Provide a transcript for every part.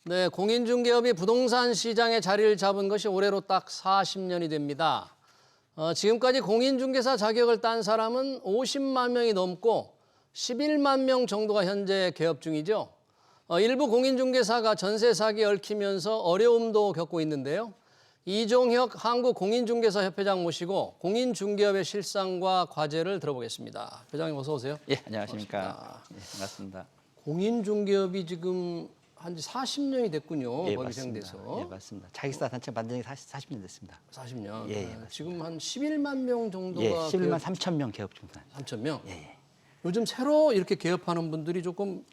네, 공인중개업이 부동산 시장에 자리를 잡은 것이 올해로 딱 40년이 됩니다. 지금까지 공인중개사 자격을 딴 사람은 50만 명이 넘고 11만 명 정도가 현재 개업 중이죠. 일부 공인중개사가 전세 사기에 얽히면서 어려움도 겪고 있는데요. 이종혁 한국공인중개사협회장 모시고 공인중개업의 실상과 과제를 들어보겠습니다. 회장님 어서 오세요. 예, 안녕하십니까. 예, 반갑습니다. 공인중개업이 지금 한 지 40년이 됐군요. 예, 법이 맞습니다. 시행돼서. 예, 맞습니다. 자격사 단체 만든 지 40년 됐습니다. 40년. 예, 예, 지금 한 11만 명 정도가 예, 11만 3천 명 개업 중입니다. 3천 명. 예, 예. 요즘 새로 이렇게 개업하는 분들이 조금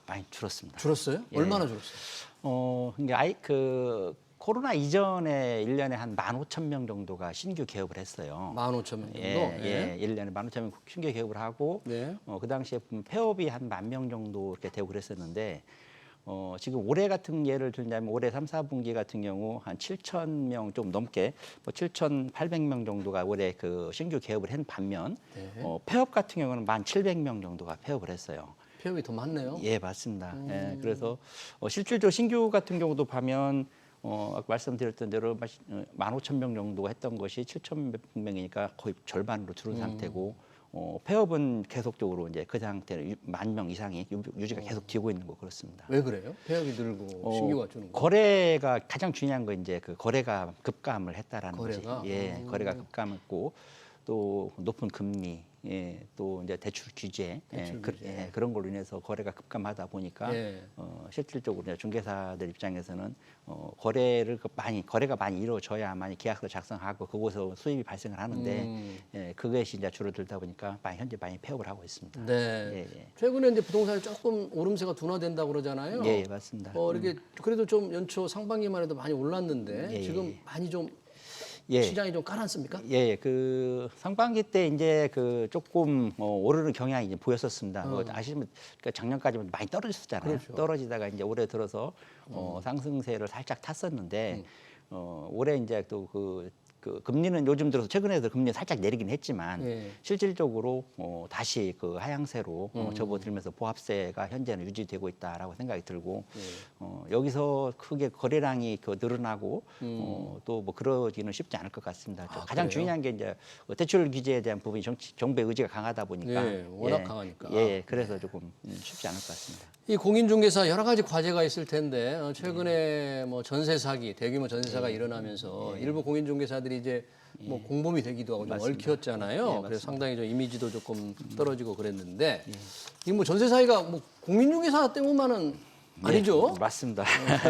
많이 줄었습니다. 줄었어요? 예. 얼마나 줄었어요? 그러니까 코로나 이전에 1년에 한 15,000명 정도가 신규 개업을 했어요. 15,000명 정도. 예, 1년에 15,000명 신규 개업을 하고 네. 그 당시에 폐업이 한 10,000명 정도 이렇게 되고 그랬었는데 지금 올해 같은 예를 들자면 올해 3, 4분기 같은 경우 한 7,000명 좀 넘게 7,800명 정도가 올해 그 신규 개업을 한 반면 네. 폐업 같은 경우는 1,700명 정도가 폐업을 했어요. 폐업이 더 많네요. 예, 맞습니다. 예, 그래서 실질적으로 신규 같은 경우도 보면 아까 말씀드렸던 대로 15,000명 정도가 했던 것이 7,100명이니까 거의 절반으로 줄은 상태고 폐업은 계속적으로 이제 그 상태는 10,000명 이상이 유지가 계속 되고 있는 거 그렇습니다. 왜 그래요? 폐업이 늘고 신규가 주는 거. 거래가 가장 중요한 건 이제 그 거래가 급감을 했다라는 거래가? 거지. 예, 거래가 급감했고 또 높은 금리, 예, 또 이제 대출 규제, 대출 규제. 그런 걸로 인해서 거래가 급감하다 보니까 예. 실질적으로 이제 중개사들 입장에서는 거래가 많이 이루어져야만 계약서 작성하고 그곳에서 수입이 발생을 하는데 예, 그것이 이제 줄어들다 보니까 현재 많이 폐업을 하고 있습니다. 네. 예, 예. 최근에 이제 부동산이 조금 오름세가 둔화된다고 그러잖아요. 예, 예, 맞습니다. 이렇게 그래도 좀 연초 상반기만 해도 많이 올랐는데 예, 지금 예. 많이 좀 예. 시장이 좀 가라앉습니까? 예, 그 상반기 때 이제 그 조금 오르는 경향이 이제 보였었습니다. 아시면 그러니까 작년까지만 많이 떨어졌었잖아요. 그렇죠. 떨어지다가 이제 올해 들어서 상승세를 살짝 탔었는데 올해 이제 또 그 금리는 요즘 들어서 최근에도 금리 살짝 내리긴 했지만 예. 실질적으로 다시 그 하향세로 접어들면서 보합세가 현재는 유지되고 있다라고 생각이 들고 여기서 크게 거래량이 늘어나고 또 뭐 그러기는 쉽지 않을 것 같습니다. 가장 그래요? 중요한 게 이제 대출 규제에 대한 부분이 정부의 의지가 강하다 보니까 예, 워낙 강하니까. 예, 그래서 조금 쉽지 않을 것 같습니다. 이 공인중개사 여러 가지 과제가 있을 텐데 최근에 뭐 전세 사기, 대규모 전세 사기가 일어나면서 일부 공인중개사들이 이제 뭐 공범이 되기도 하고 좀 맞습니다. 얽혔잖아요. 예, 그래서 맞습니다. 상당히 좀 이미지도 조금 떨어지고 그랬는데 이 뭐 전세 사기가 뭐 공인중개사 때문만은 아니죠? 네, 맞습니다.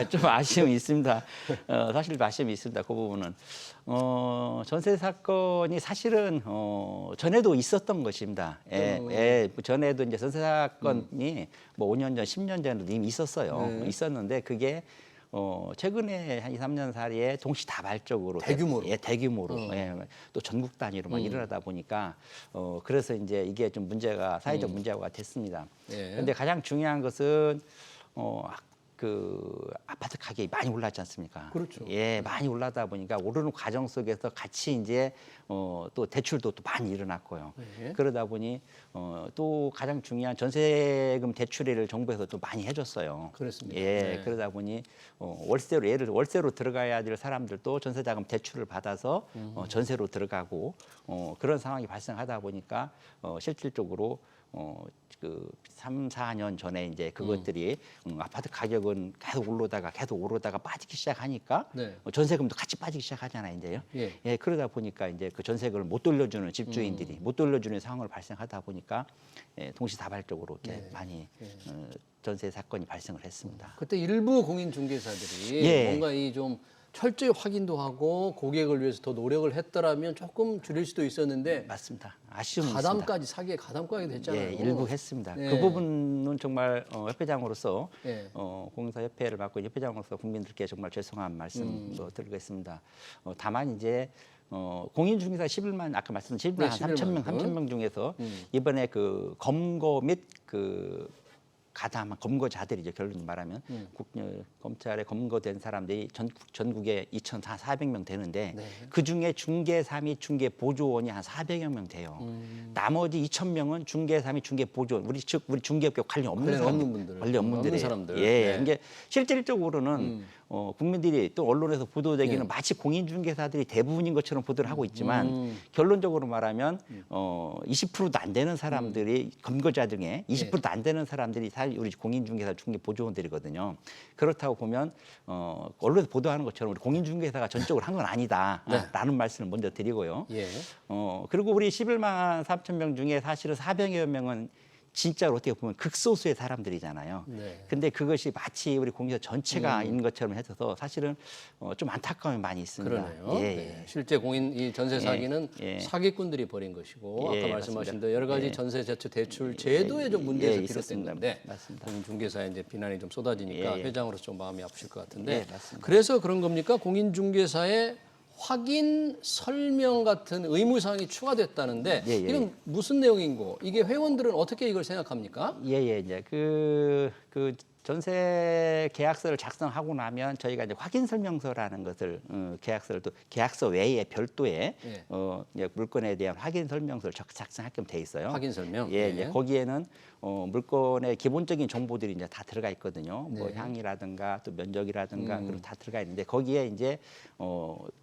좀 아쉬움이 있습니다. 사실 아쉬움이 있습니다. 그 부분은 전세 사건이 사실은 전에도 있었던 것입니다. 전에도 이제 전세 사건이 뭐 5년 전, 10년 전에도 이미 있었어요. 네. 있었는데 그게 최근에 한 2, 3년 사이에 동시다발적으로 대규모로. 예, 대규모로 또 전국 단위로 막 일어나다 보니까 그래서 이제 이게 좀 사회적 문제가 됐습니다. 예. 그런데 가장 중요한 것은 그 아파트 가격이 많이 올랐지 않습니까? 그렇죠. 예, 많이 올라다 보니까 오르는 과정 속에서 같이 이제 또 대출도 또 많이 일어났고요. 예. 그러다 보니 또 가장 중요한 전세금 대출을 정부에서 또 많이 해줬어요. 그렇습니다. 예, 네. 그러다 보니 월세로 들어가야 될 사람들도 전세자금 대출을 받아서 전세로 들어가고 그런 상황이 발생하다 보니까 실질적으로 그 3, 4년 전에 이제 그것들이 아파트 가격은 계속 오르다가 빠지기 시작하니까 네. 전세금도 같이 빠지기 시작하잖아요, 이제요. 예. 그러다 보니까 이제 그 전세금을 못 돌려주는 집주인들이 못 돌려주는 상황을 발생하다 보니까 동시다발적으로 이렇게 많이 전세 사건이 발생을 했습니다. 그때 일부 공인중개사들이 예. 뭔가 이 좀 철저히 확인도 하고 고객을 위해서 더 노력을 했더라면 조금 줄일 수도 있었는데 맞습니다. 아쉬움이 있습니다. 가담까지 사기에 가담까지 됐잖아요. 예, 일부 했습니다. 예. 그 부분은 정말 협회장으로서 예. 공사 협회를 맡고 협회장으로서 국민들께 정말 죄송한 말씀도 드리겠습니다. 다만 이제 공인중개사 11만 아까 말씀드린 11만 네, 한 3천 명 3천 명 중에서 이번에 그 검거 및 그 가담한 검거자들이죠. 결론을 말하면 검찰에 검거된 사람들이 전국에 2,400명 되는데 네. 그중에 중개사 및 중개보조원이 한 400여 명 돼요. 나머지 2,000명은 중개사 및 중개보조원 우리 중개업계 관련 없는 관련 사람들, 없는 분들, 관련 없는 없는 분들이에요. 사람들. 예, 네. 이게 실질적으로는 국민들이 또 언론에서 보도되기는 네. 마치 공인중개사들이 대부분인 것처럼 보도를 하고 있지만 결론적으로 말하면 20%도 안 되는 사람들이 검거자 중에 20%도 안 되는 사람들이 사실 우리 공인중개사 중개보조원들이거든요. 그렇다고 보면 언론에서 보도하는 것처럼 우리 공인중개사가 전적으로 한 건 아니다라는 말씀을 먼저 드리고요. 예. 그리고 우리 11만 3천 명 중에 사실은 400여 명은 진짜로 어떻게 보면 극소수의 사람들이잖아요. 네. 근데 그것이 마치 우리 공기사 전체가 있는 것처럼 해서 사실은 좀 안타까움이 많이 있습니다. 그러네요. 예, 네. 실제 공인 이 전세 사기는 예. 사기꾼들이 벌인 것이고 예, 아까 말씀하신 맞습니다. 대로 여러 가지 예. 전세 대출 대출 제도의 좀 문제에서 있었습니다. 비롯된 건데 맞습니다. 공인중개사에 이제 비난이 좀 쏟아지니까 예. 회장으로서 좀 마음이 아프실 것 같은데 예, 맞습니다. 그래서 그런 겁니까? 공인중개사의 확인 설명 같은 의무사항이 추가됐다는데 예, 예. 이건 무슨 내용인고 이게 회원들은 어떻게 이걸 생각합니까? 예, 이제 그 전세 계약서를 작성하고 나면 저희가 이제 확인 설명서라는 것을 계약서를 또 계약서 외에 별도의 예. 이제 물건에 대한 확인 설명서를 작성하게끔 돼 있어요. 확인 설명. 예, 이제 거기에는 물건의 기본적인 정보들이 이제 다 들어가 있거든요. 뭐 네. 향이라든가 또 면적이라든가 그런 다 들어가 있는데 거기에 이제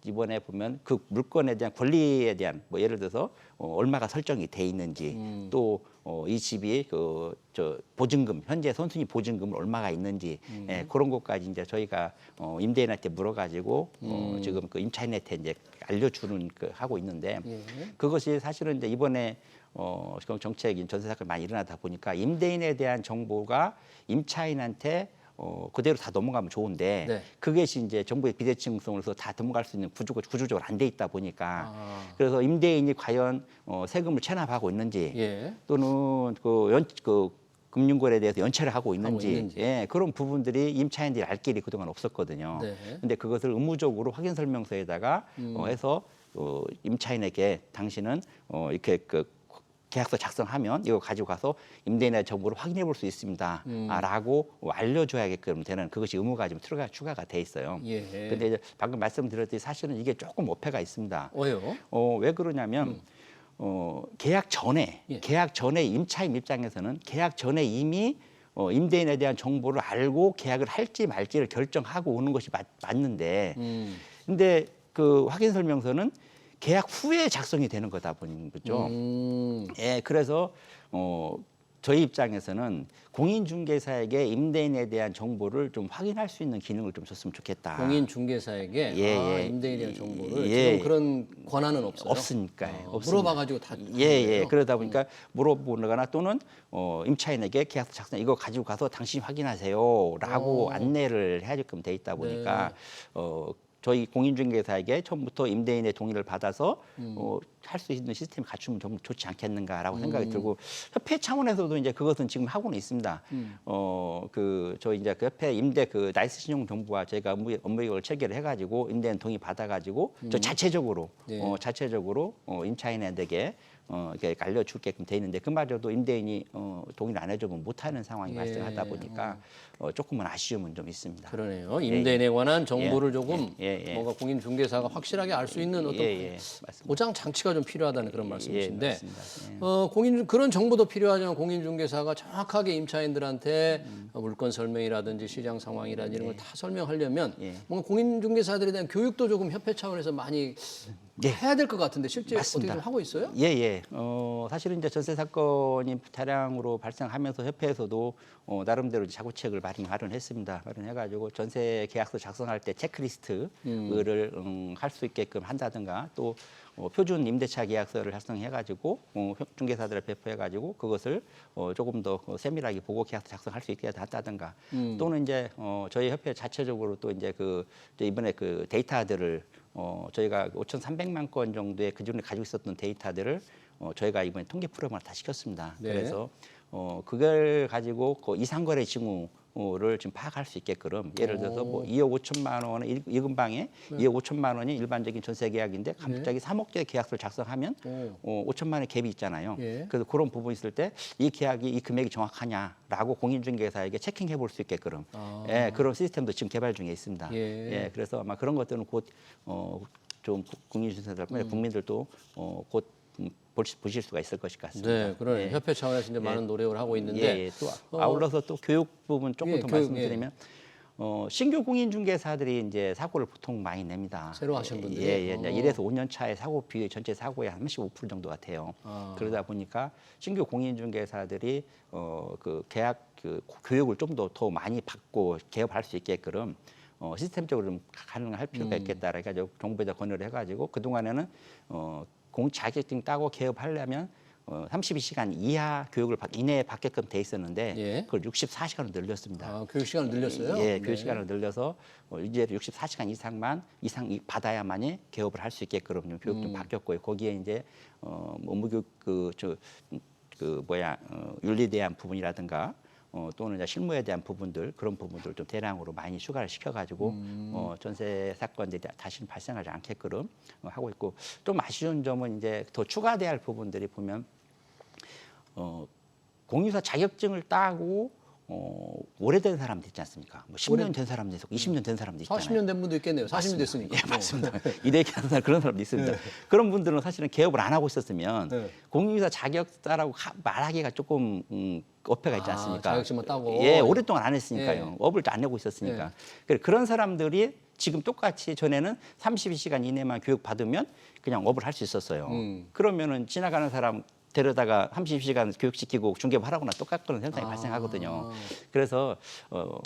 이번에 보면 그 물건에 대한 권리에 대한 뭐 예를 들어서 얼마가 설정이 돼 있는지 또 이 집이 저 보증금 현재 선순위 보증금을 얼마가 있는지 예, 그런 것까지 이제 저희가 임대인한테 물어가지고 지금 그 임차인한테 이제 알려주는 하고 있는데 예. 그것이 사실은 이제 이번에 지금 정책인 전세 사건이 많이 일어나다 보니까 임대인에 대한 정보가 임차인한테 그대로 다 넘어가면 좋은데 네. 그것이 이제 정부의 비대칭성으로서 다 넘어갈 수 있는 구조적으로 안 돼 있다 보니까 그래서 임대인이 과연 세금을 체납하고 있는지 예. 또는 그 금융거래에 대해서 연체를 하고 있는지, 예, 그런 부분들이 임차인들이 알 길이 그동안 없었거든요. 네. 근데 그것을 의무적으로 확인 설명서에다가 해서 임차인에게 당신은 이렇게 그 계약서 작성하면 이거 가지고 가서 임대인의 정보를 확인해 볼 수 있습니다. 라고 알려줘야게끔 되는 그것이 의무가 좀 추가가 돼 있어요. 예. 근데 이제 방금 말씀드렸듯이 사실은 이게 조금 오해가 있습니다. 왜요? 왜 그러냐면 계약 전에 예. 계약 전에 임차인 입장에서는 계약 전에 이미 임대인에 대한 정보를 알고 계약을 할지 말지를 결정하고 오는 것이 맞는데 근데 그 확인 설명서는 계약 후에 작성이 되는 거다 보니 거죠. 예, 그래서 저희 입장에서는 공인중개사에게 임대인에 대한 정보를 좀 확인할 수 있는 기능을 좀 줬으면 좋겠다. 공인중개사에게 예. 임대인에 대한 정보를 예. 지금 그런 권한은 없어요. 없으니까요. 물어봐가지고 다. 예. 그러다 보니까 물어보거나 또는 임차인에게 계약서 작성 이거 가지고 가서 당신이 확인하세요라고 안내를 해야게끔 돼 있다 보니까 저희 공인중개사에게 처음부터 임대인의 동의를 받아서 할 수 있는 시스템을 갖추면 좀 좋지 않겠는가라고 생각이 들고 협회 차원에서도 이제 그것은 지금 하고는 있습니다. 저희 이제 그 협회 임대 그 나이스 신용 정부와 저희가 업무계획을 체결을 해가지고 임대인 동의 받아가지고 저 자체적으로 임차인에게 이렇게 알려줄게끔 돼 있는데 그마저도 임대인이 동의를 안 해주면 못하는 상황이 발생하다 보니까 조금은 아쉬움은 좀 있습니다. 그러네요. 임대인에 관한 정보를 조금 예. 뭔가 공인중개사가 확실하게 알 수 있는 어떤 맞습니다. 보장 장치가 좀 필요하다는 그런 말씀이신데 맞습니다. 그런 정보도 필요하지만 공인중개사가 정확하게 임차인들한테 물건 설명이라든지 시장 상황이라든지 이런 걸 다 설명하려면 뭔가 공인중개사들에 대한 교육도 조금 협회 차원에서 많이 해야 될 것 같은데 실제 맞습니다. 어떻게 좀 하고 있어요? 예. 사실은 이제 전세 사건이 다량으로 발생하면서 협회에서도 나름대로 이제 자구책을 마련했습니다. 마련해가지고 전세 계약서 작성할 때 체크리스트를 할 수 있게끔 한다든가 또 표준 임대차 계약서를 작성해가지고 중개사들을 배포해가지고 그것을 조금 더 세밀하게 보고 계약서 작성할 수 있게 한다든가 또는 이제 저희 협회 자체적으로 또 이제 이번에 그 데이터들을 저희가 5,300만 건 정도의 그전에 가지고 있었던 데이터들을 저희가 이번에 통계 프로그램을 다 시켰습니다. 네. 그래서 그걸 가지고 그 이상거래 징후 를 지금 파악할 수 있게끔 예를 들어서 뭐 2억 5천만 원의 예금방에 2억 5천만 원이 일반적인 전세 계약인데 갑자기 3억짜리 계약서를 작성하면 5천만 원의 갭이 있잖아요. 예. 그래서 그런 부분이 있을 때 이 계약이 이 금액이 정확하냐라고 공인중개사에게 체킹해 볼 수 있게끔 예, 그런 시스템도 지금 개발 중에 있습니다. 예. 예, 그래서 아마 그런 것들은 곧 좀 공인중개사들 국민들도 곧 보실 수가 있을 것일 같습니다. 네, 그러네. 예. 협회 차원에서 이제 많은 노력을 하고 있는데 예, 예. 또 아울러서 또 교육 부분 조금 예, 더 교육, 말씀드리면 신규 공인중개사들이 이제 사고를 보통 많이 냅니다. 새로 하신 분들이? 예, 예. 이제 1에서 5년 차의 사고 비율 전체 사고의 한 35% 정도가 돼요. 그러다 보니까 신규 공인중개사들이 그 계약 그 교육을 좀 더 많이 받고 개업할 수 있게끔 시스템적으로 좀 가능할 필요가 있겠다. 그래가지고 정부에다 권유를 해가지고 그 동안에는 공 자격증 따고 개업하려면 32시간 이하 교육을 이내에 받게끔 돼 있었는데 예. 그걸 64시간으로 늘렸습니다. 아, 교육 시간을 늘렸어요? 예, 네. 교육 시간을 늘려서 이제 64시간 이상 받아야만이 개업을 할 수 있게끔 좀 교육 좀 바뀌었고요. 거기에 이제 업무교육 윤리에 대한 부분이라든가 또는 이제 실무에 대한 부분들 그런 부분들 좀 대량으로 많이 추가를 시켜가지고 전세 사건들이 다시는 발생하지 않게끔 하고 있고 좀 아쉬운 점은 이제 더 추가돼야 할 부분들이 보면 공인사 자격증을 따고 오래된 사람들 있지 않습니까? 뭐 10년 된 사람도 있고 20년 된 사람도 있잖아요. 40년 된 분도 있겠네요. 40년 됐으니까. 예, 맞습니다. 이대기하는 사람 그런 사람도 있습니다. 그런 분들은 사실은 개업을 안 하고 있었으면 네. 공인중개사 자격자라고 말하기가 조금 어폐가 있지 않습니까? 자격증만 따고. 예, 오랫동안 안 했으니까요. 예. 업을 안 내고 있었으니까. 그런 사람들이 지금 똑같이 전에는 32시간 이내만 교육 받으면 그냥 업을 할 수 있었어요. 그러면은 지나가는 사람 데려다가 30시간 교육시키고 중개업하라거나 똑같은 현상이 발생하거든요. 그래서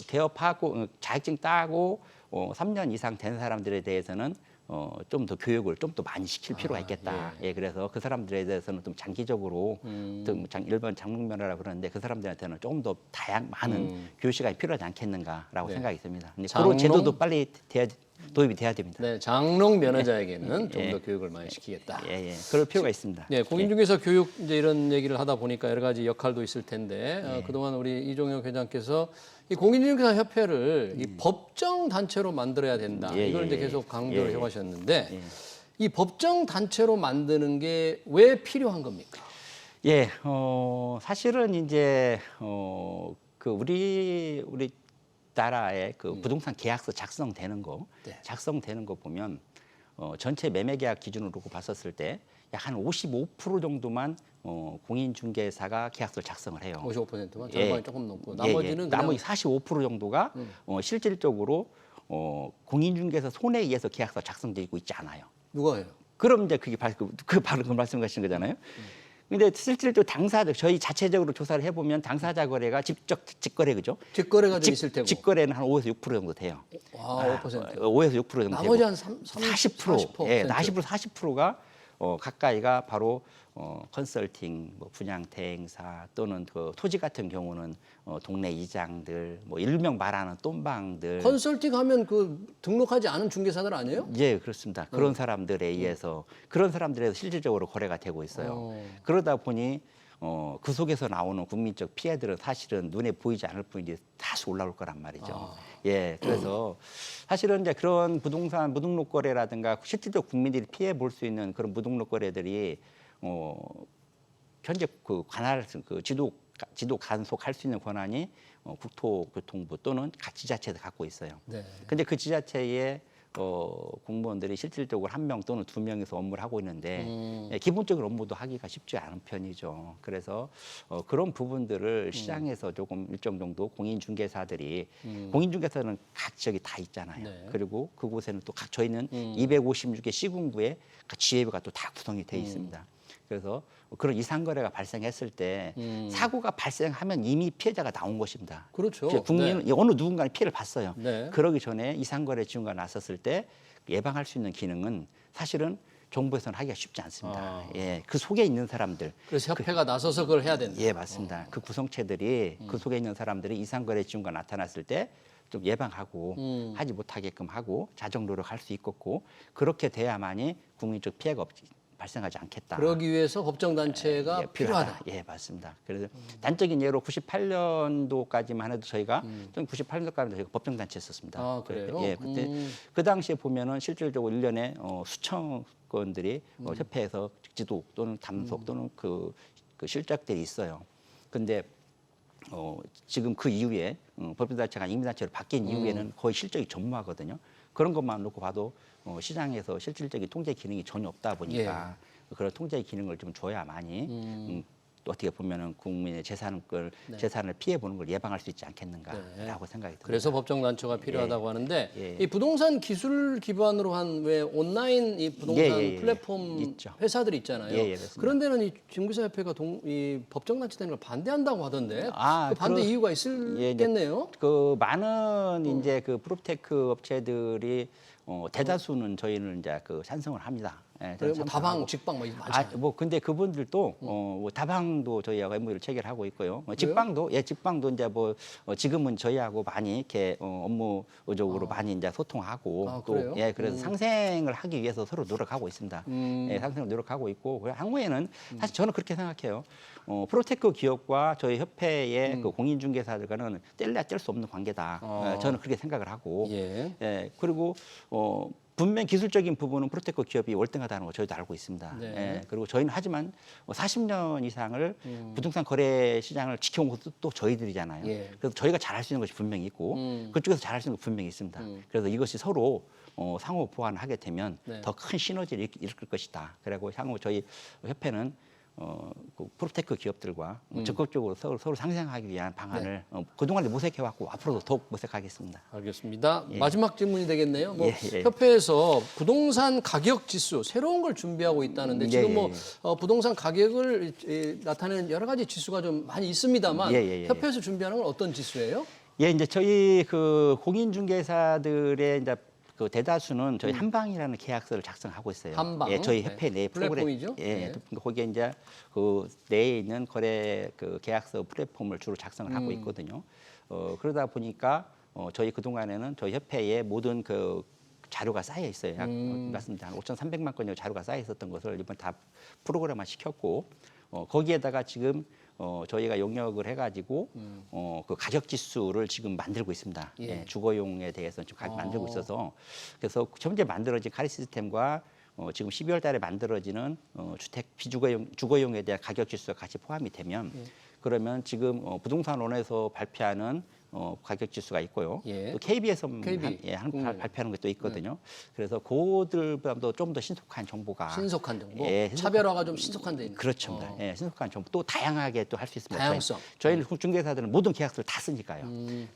개업하고 자격증 따고 3년 이상 된 사람들에 대해서는 좀 더 교육을 좀 더 많이 시킬 필요가 있겠다. 예, 그래서 그 사람들에 대해서는 좀 장기적으로 일반 장롱면허라 그러는데 그 사람들한테는 조금 더 많은 교육 시간이 필요하지 않겠는가라고 네. 생각이 듭니다. 근데 장롱? 그런 제도도 빨리 도입이 돼야 됩니다. 네, 장롱 면허자에게는 좀 더 예. 교육을 많이 시키겠다. 예, 예. 그럴 필요가 있습니다. 네, 공인중개사 교육 이제 이런 얘기를 하다 보니까 여러 가지 역할도 있을 텐데 그동안 우리 이종혁 회장께서 이 공인중개사 협회를 이 법정 단체로 만들어야 된다. 예, 이걸 예, 이제 예. 계속 강조를 예, 해가셨는데 예. 이 법정 단체로 만드는 게 왜 필요한 겁니까? 예, 사실은 이제 그 우리 나라의 그 부동산 계약서 작성되는 거 보면 전체 매매 계약 기준으로 봤었을 때 약 한 55% 정도만 공인중개사가 계약서를 작성을 해요. 55%만 예. 절반이 조금 넘고 나머지는 나머지 45% 정도가 실질적으로 공인중개사 손에 의해서 계약서 작성되고 있지 않아요. 누가 해요? 그럼 이제 그게 바로 그 말씀하신 거잖아요. 근데 실질적으로 당사자 저희 자체적으로 조사를 해보면 당사자 거래가 직거래 그죠? 직거래가 좀 있을 테고. 직거래는 한 5에서 6% 정도 돼요. 아, 5%. 5에서 6% 정도 나머지 되고 한 40%, 예, 40%가 가까이가 바로 컨설팅, 뭐 분양 대행사 또는 그 토지 같은 경우는 동네 이장들, 뭐 일명 말하는 똠방들. 컨설팅 하면 그 등록하지 않은 중개사들 아니에요? 예, 그렇습니다. 그런 사람들에 의해서 그런 사람들에서 실질적으로 거래가 되고 있어요. 그러다 보니 그 속에서 나오는 국민적 피해들은 사실은 눈에 보이지 않을 뿐이지 다시 올라올 거란 말이죠. 예, 그래서 사실은 이제 그런 부동산 무등록 거래라든가 실질적 국민들이 피해 볼 수 있는 그런 무등록 거래들이 현재 그 관할 그 지도 간속할 수 있는 권한이 국토교통부 또는 각 지자체에서 갖고 있어요. 네. 근데 그 지자체에 공무원들이 실질적으로 1명 또는 2명에서 업무를 하고 있는데 기본적인 업무도 하기가 쉽지 않은 편이죠. 그래서 그런 부분들을 시장에서 조금 일정 정도 공인중개사들이 공인중개사는 각 지역이 다 있잖아요. 네. 그리고 그곳에는 또 각 저희는 256개 시군구에 각 지회가 또 다 구성이 돼 있습니다. 그래서 그런 이상거래가 발생했을 때 사고가 발생하면 이미 피해자가 나온 것입니다. 그렇죠. 국민은 어느 누군가는 피해를 봤어요. 네. 그러기 전에 이상거래 지원가 나섰을 때 예방할 수 있는 기능은 사실은 정부에서는 하기가 쉽지 않습니다. 예, 그 속에 있는 사람들. 그래서 협회가 나서서 그걸 해야 된다. 예, 맞습니다. 그 구성체들이 그 속에 있는 사람들이 이상거래 지원가 나타났을 때 좀 예방하고 하지 못하게끔 하고 자정 노력할 수 있겠고 그렇게 돼야만이 국민적 피해가 발생하지 않겠다. 그러기 위해서 법정단체가 필요하다. 예, 맞습니다. 그래서 단적인 예로 98년도까지만 해도 저희가 98년도까지 저희가 법정단체였었습니다. 아, 그래요? 예, 그때 그 당시에 보면은 실질적으로 1년에 수천 건들이 협회에서 지도 또는 담속 또는 그 실적들이 있어요. 근데 지금 그 이후에 법인단체가 임의단체로 바뀐 이후에는 거의 실적이 전무하거든요. 그런 것만 놓고 봐도 시장에서 실질적인 통제 기능이 전혀 없다 보니까 그런 통제 기능을 좀 줘야만이 또 어떻게 보면은 국민의 재산을 피해 보는 걸 예방할 수 있지 않겠는가라고 생각이 듭니다. 그래서 법정단체가 필요하다고 예. 하는데 예. 이 부동산 기술 기반으로 한 왜 온라인 이 부동산 플랫폼 있죠. 회사들이 있잖아요. 맞습니다. 그런 데는 이 중개사협회가 이 법정단체 되는 걸 반대한다고 하던데 그 반대 이유가 있겠네요. 그 많은 이제 그 프롭테크 업체들이 대다수는 저희는 이제 그 찬성을 합니다. 예, 그리고 뭐 다방, 직방 뭐 많잖아요. 뭐 근데 그분들도 뭐 다방도 저희하고 MOU를 체결하고 있고요. 직방도 직방도 이제 뭐 지금은 저희하고 많이 이렇게 업무적으로 많이 이제 소통하고 또 그래요? 그래서 상생을 하기 위해서 서로 노력하고 있습니다. 상생을 노력하고 있고 향후에는 사실 저는 그렇게 생각해요. 프로테크 기업과 저희 협회의 그 공인중개사들과는 뗄래야 뗄 수 없는 관계다. 저는 그렇게 생각을 하고 그리고 분명 기술적인 부분은 프로테크 기업이 월등하다는 거 저희도 알고 있습니다. 그리고 저희는 하지만 40년 이상을 부동산 거래 시장을 지켜온 것도 또 저희들이잖아요. 그래서 저희가 잘할 수 있는 것이 분명히 있고 그쪽에서 잘할 수 있는 것 분명히 있습니다. 그래서 이것이 서로 상호 보완을 하게 되면 더 큰 시너지를 일으킬 것이다. 그리고 향후 저희 협회는 그 프로테크 기업들과 적극적으로 서로 상생하기 위한 방안을 그동안에 모색해왔고 앞으로도 더욱 모색하겠습니다. 알겠습니다. 마지막 질문이 되겠네요. 뭐 예. 협회에서 부동산 가격 지수 새로운 걸 준비하고 있다는데 지금 뭐 부동산 가격을 나타내는 여러 가지 지수가 좀 많이 있습니다만 협회에서 준비하는 건 어떤 지수예요? 이제 저희 그 공인중개사들의 이제 그 대다수는 저희 한방이라는 계약서를 작성하고 있어요. 한방. 저희 협회 내 플랫폼이죠. 거기에 이제 그 내에 있는 거래 그 계약서 플랫폼을 주로 작성을 하고 있거든요. 그러다 보니까 저희 그 동안에는 저희 협회에 모든 그 자료가 쌓여 있어요. 맞습니다. 한 5,300만 건의 자료가 쌓여 있었던 것을 이번 다 프로그램화 시켰고 거기에다가 지금 저희가 용역을 해가지고 그 가격 지수를 지금 만들고 있습니다. 주거용에 대해서 지금 만들고 있어서 그래서 현재 만들어진 카리 시스템과 지금 12월 달에 만들어지는 주택 주거용에 대한 가격 지수가 같이 포함이 되면 그러면 지금 부동산원에서 발표하는 가격 지수가 있고요. 또 KB에서 발표하는 것도 있거든요. 그래서 그들보다도 좀 더 신속한 정보가 신속한 정보, 차별화가 좀 신속한 데 있는. 그렇죠. 신속한 정보 또 다양하게 또 할 수 있습니다. 다양성. 저희는 중개사들은 모든 계약서를 다 쓰니까요.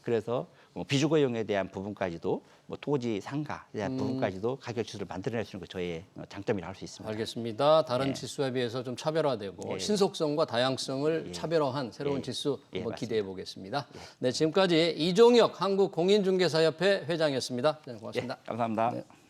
그래서 비주거용에 대한 부분까지도 뭐 토지 상가에 대한 부분까지도 가격 지수를 만들어낼 수 있는 게 저희의 장점이라 할 수 있습니다. 알겠습니다. 다른 지수에 비해서 좀 차별화되고 신속성과 다양성을 차별화한 새로운 지수 한번 기대해 보겠습니다. 네, 지금까지 이종혁 한국공인중개사협회 회장이었습니다. 네, 고맙습니다. 감사합니다.